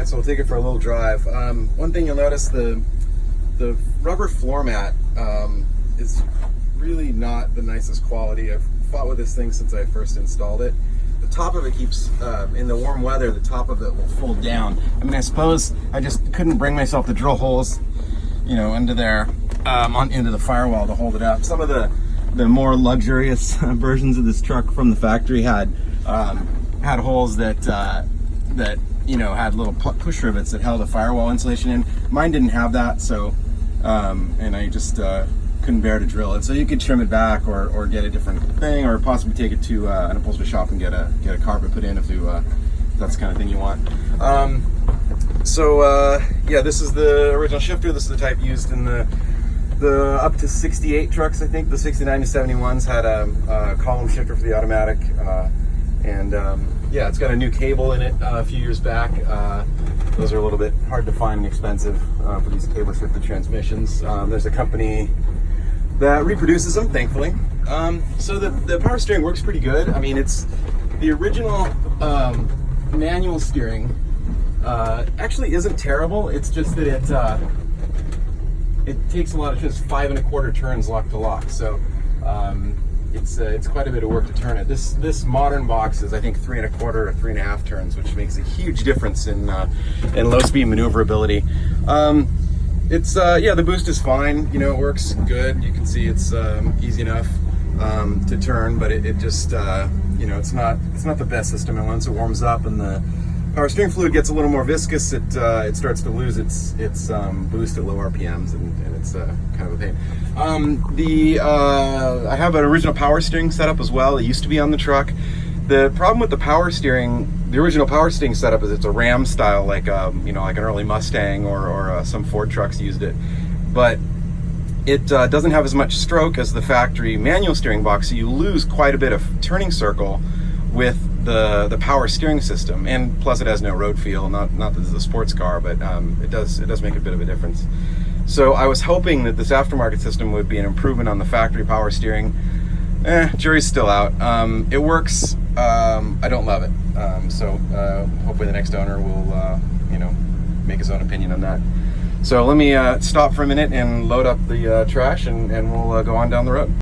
Alright, so we'll take it for a little drive. One thing you'll notice, the rubber floor mat is really not the nicest quality. I've fought with this thing since I first installed it. The top of it keeps, in the warm weather, the top of it will fold down. I mean, I suppose I just couldn't bring myself to drill holes, you know, into there, into the firewall to hold it up. Some of the more luxurious versions of this truck from the factory had holes that you know, had little push rivets that held a firewall insulation in. Mine didn't have that, so and I just couldn't bear to drill it. So you could trim it back or get a different thing, or possibly take it to an upholstery shop and get a carpet put in if that's the kind of thing you want. Yeah, this is the original shifter. This is the type used in the up to 68 trucks, I think. The 69 to 71s had a column shifter for the automatic, yeah, it's got a new cable in it a few years back. Those are a little bit hard to find and expensive for these cable shifted transmissions. There's a company that reproduces them, thankfully. So the power steering works pretty good. I mean, it's the original manual steering actually isn't terrible. It's just that it takes a lot of just 5 1/4 turns lock to lock. So it's quite a bit of work to turn it. This modern box is, I think, 3 1/4 or 3 1/2 turns, which makes a huge difference in low speed maneuverability. Yeah, the boost is fine. You know, it works good. You can see it's easy enough to turn, but it just you know, it's not the best system. And once it warms up and the power steering fluid gets a little more viscous, it starts to lose its boost at low RPMs, and it's kind of a pain. I have an original power steering setup as well. It used to be on the truck. The problem with the power steering, the original power steering setup, is it's a Ram style, like you know, like an early Mustang or some Ford trucks used it, but it doesn't have as much stroke as the factory manual steering box, so you lose quite a bit of turning circle with the power steering system, and plus it has no road feel. Not that it's a sports car, but it does make a bit of a difference. So I was hoping that this aftermarket system would be an improvement on the factory power steering. Jury's still out. It works. I don't love it. Hopefully the next owner will you know, make his own opinion on that. So let me stop for a minute and load up the trash, and we'll go on down the road.